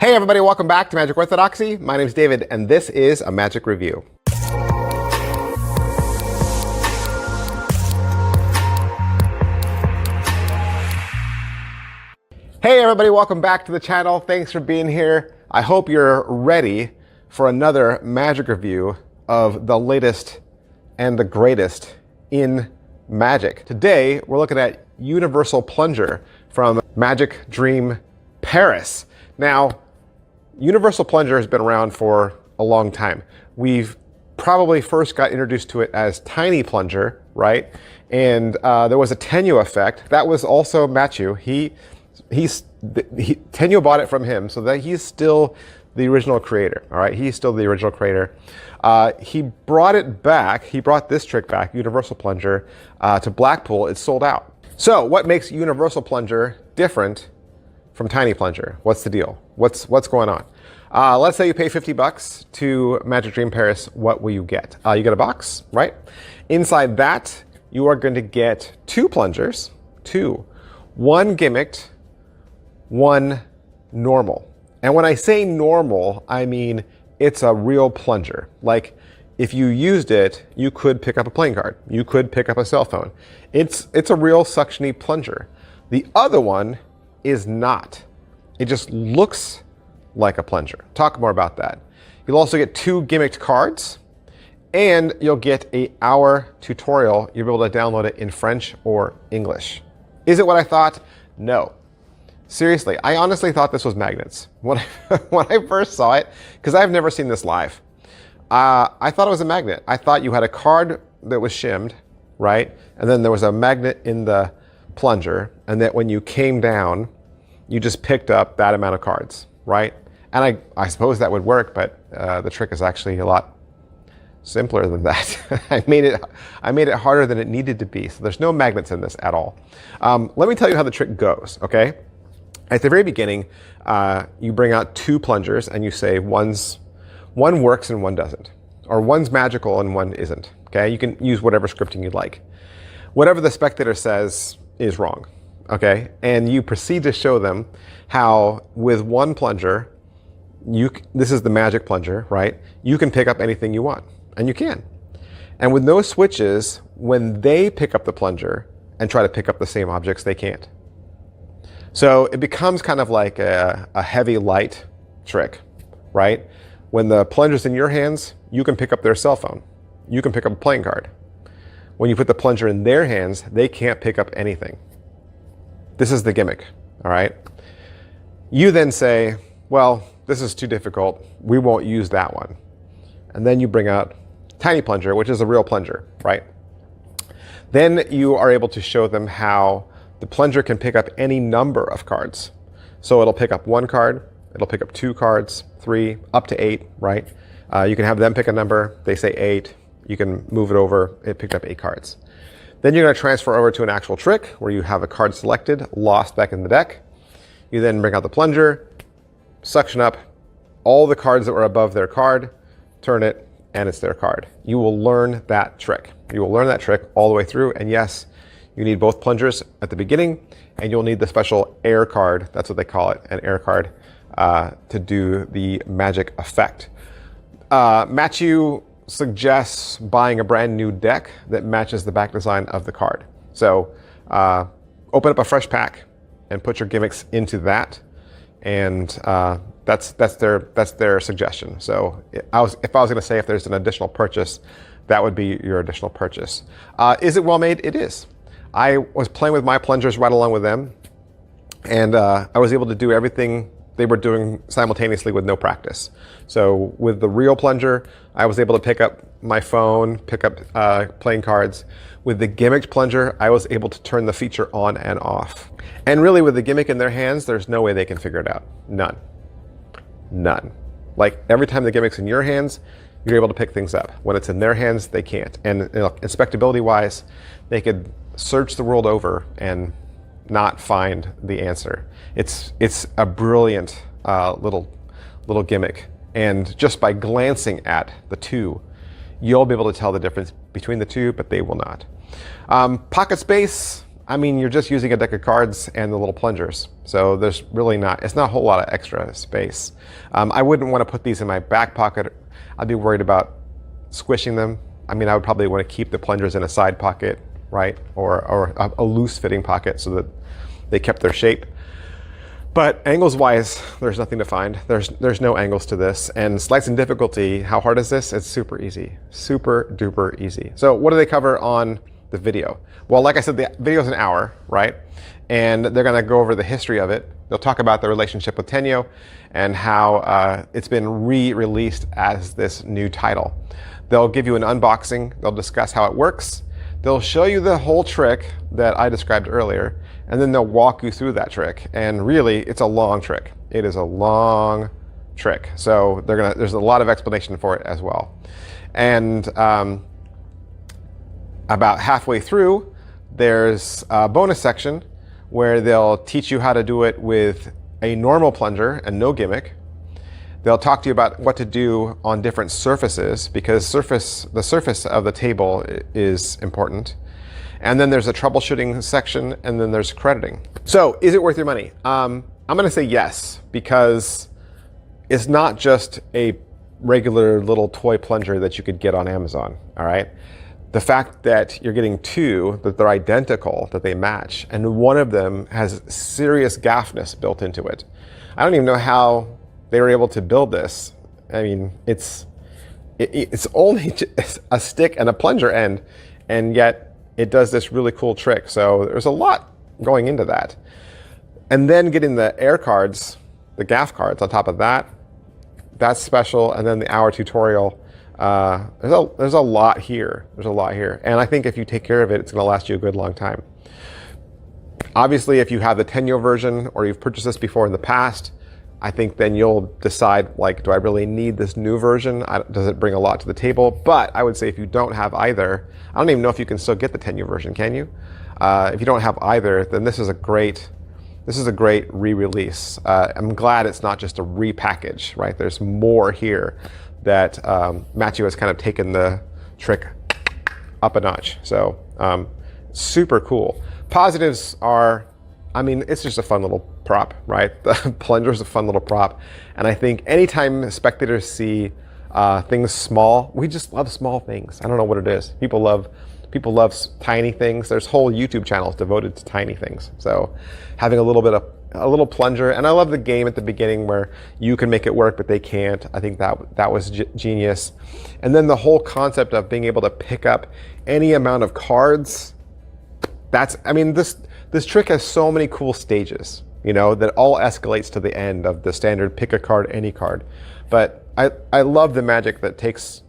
Hey everybody, welcome back to Magic Orthodoxy. My name is David and this is a Magic Review. Hey everybody, welcome back to the channel. Thanks for being here. I hope you're ready for another Magic Review of the latest and the greatest in Magic. Today, we're looking at Universal Plunger from Magic Dream Paris. Now, Universal Plunger has been around for a long time. We've probably first got introduced to it as Tiny Plunger, right? And there was a Tenyo effect. That was also Mathieu. Tenyo bought it from him, so that he's still the original creator, all right? He's still the original creator. He brought it back, he brought this trick back, Universal Plunger, to Blackpool. It's sold out. So what makes Universal Plunger different from Tiny Plunger? What's the deal? What's going on? Let's say you pay 50 bucks to Magic Dream Paris. What will you get? You get a box, right? Inside that, you are going to get two plungers, one gimmicked, one normal. And when I say normal, I mean it's a real plunger. Like if you used it, you could pick up a playing card. You could pick up a cell phone. It's a real suction-y plunger. The other one is not. It just looks like a plunger. Talk more about that. You'll also get two gimmicked cards and you'll get an hour tutorial. You'll be able to download it in French or English. Is it what I thought? No. Seriously, I honestly thought this was magnets. When I first saw it, because I've never seen this live, I thought it was a magnet. I thought you had a card that was shimmed, right? And then there was a magnet in the plunger, and that when you came down, you just picked up that amount of cards, right? And I suppose that would work, but the trick is actually a lot simpler than that. I made it harder than it needed to be. So there's no magnets in this at all. Let me tell you how the trick goes, okay? At the very beginning, you bring out two plungers and you say one works and one doesn't. Or one's magical and one isn't, okay? You can use whatever scripting you'd like. Whatever the spectator says is wrong, okay? And you proceed to show them how with one plunger, this is the magic plunger, right? You can pick up anything you want, and you can. And with no switches, when they pick up the plunger and try to pick up the same objects, they can't. So it becomes kind of like a heavy light trick, right? When the plunger's in your hands, you can pick up their cell phone. You can pick up a playing card. When you put the plunger in their hands, they can't pick up anything. This is the gimmick, all right? You then say, well, this is too difficult. We won't use that one. And then you bring out Tiny Plunger, which is a real plunger, right? Then you are able to show them how the plunger can pick up any number of cards. So it'll pick up one card, it'll pick up two cards, three, up to 8, right? You can have them pick a number, they say 8, you can move it over, it picked up 8 cards. Then you're gonna transfer over to an actual trick where you have a card selected, lost back in the deck. You then bring out the plunger, suction up all the cards that were above their card, turn it, and it's their card. You will learn that trick. You will learn that trick all the way through, and yes, you need both plungers at the beginning, and you'll need the special air card, that's what they call it, an air card, to do the magic effect. Mathieu suggests buying a brand new deck that matches the back design of the card. So open up a fresh pack and put your gimmicks into that, and that's their suggestion. So if I was going to say if there's an additional purchase, that would be your additional purchase. Is it well made? It is. I was playing with my plungers right along with them, and I was able to do everything they were doing simultaneously with no practice. So with the real plunger, I was able to pick up my phone, pick up playing cards. With the gimmicked plunger, I was able to turn the feature on and off. And really with the gimmick in their hands, there's no way they can figure it out. None. None. Like every time the gimmick's in your hands, you're able to pick things up. When it's in their hands, they can't. And inspectability-wise, they could search the world over and not find the answer. It's a brilliant little gimmick. And just by glancing at the two, you'll be able to tell the difference between the two, but they will not. Pocket space, I mean, you're just using a deck of cards and the little plungers. So there's really not, it's not a whole lot of extra space. I wouldn't want to put these in my back pocket. I'd be worried about squishing them. I mean, I would probably want to keep the plungers in a side pocket, right? Or a loose fitting pocket so that they kept their shape. But angles-wise, there's nothing to find. There's no angles to this. And slicing difficulty, how hard is this? It's super easy. Super duper easy. So what do they cover on the video? Well, like I said, the video's an hour, right? And they're gonna go over the history of it. They'll talk about the relationship with Tenyo and how it's been re-released as this new title. They'll give you an unboxing. They'll discuss how it works. They'll show you the whole trick that I described earlier, and then they'll walk you through that trick. And really, it's a long trick. It is a long trick. So there's a lot of explanation for it as well. And about halfway through, there's a bonus section where they'll teach you how to do it with a normal plunger and no gimmick. They'll talk to you about what to do on different surfaces, because the surface of the table is important. And then there's a troubleshooting section, and then there's crediting. So is it worth your money? I'm gonna say yes, because it's not just a regular little toy plunger that you could get on Amazon, all right? The fact that you're getting two, that they're identical, that they match, and one of them has serious gaffness built into it. I don't even know how they were able to build this. I mean, it's only a stick and a plunger end, and yet it does this really cool trick. So there's a lot going into that. And then getting the air cards, the gaff cards on top of that, that's special. And then the hour tutorial. There's a lot here. There's a lot here. And I think if you take care of it, it's gonna last you a good long time. Obviously, if you have the Tenyo version or you've purchased this before in the past, I think then you'll decide, like, do I really need this new version? Does it bring a lot to the table? But I would say if you don't have either, I don't even know if you can still get the Tenyo version, can you? If you don't have either, then this is a great re-release. I'm glad it's not just a repackage, right? There's more here that Mathieu has kind of taken the trick up a notch. So super cool. Positives are, I mean, it's just a fun little prop, right? The plunger is a fun little prop. And I think anytime spectators see things small, we just love small things. I don't know what it is. People love tiny things. There's whole YouTube channels devoted to tiny things. So having a little plunger, and I love the game at the beginning where you can make it work, but they can't. I think that was genius. And then the whole concept of being able to pick up any amount of cards. I mean, this trick has so many cool stages, you know, that all escalates to the end of the standard pick a card, any card. But I love the magic that takes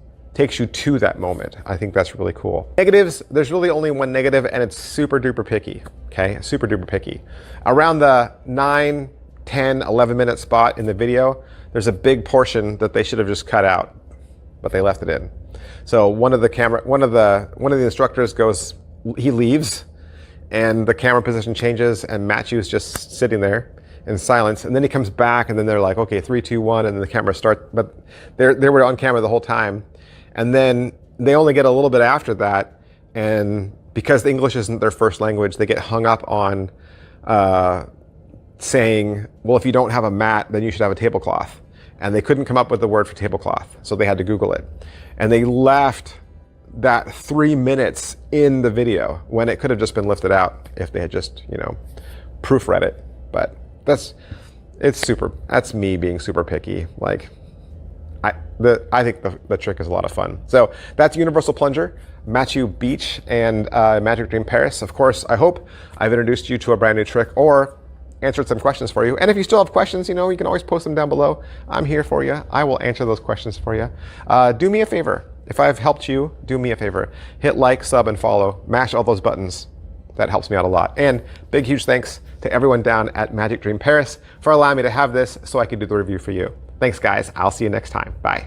you to that moment. I think that's really cool. Negatives, there's really only one negative, and it's super duper picky, okay? Super duper picky. Around the 9, 10, 11 minute spot in the video, there's a big portion that they should have just cut out, but they left it in. So one of the instructors goes, he leaves, and the camera position changes, and Mathieu's just sitting there in silence, and then he comes back, and then they're like, okay, 3, 2, 1, and then the camera starts, but they were on camera the whole time. And then they only get a little bit after that, and because English isn't their first language, they get hung up on saying, well, if you don't have a mat, then you should have a tablecloth. And they couldn't come up with the word for tablecloth, so they had to Google it. And they left that 3 minutes in the video when it could have just been lifted out if they had just, you know, proofread it. But that's me being super picky. Like, I think the trick is a lot of fun. So that's Universal Plunger, Mathieu Bich, and Magic Dream Paris. Of course, I hope I've introduced you to a brand new trick or answered some questions for you. And if you still have questions, you know, you can always post them down below. I'm here for you. I will answer those questions for you. Do me a favor. If I've helped you, do me a favor. Hit like, sub, and follow. Mash all those buttons. That helps me out a lot. And big, huge thanks to everyone down at Magic Dream Paris for allowing me to have this so I can do the review for you. Thanks, guys. I'll see you next time. Bye.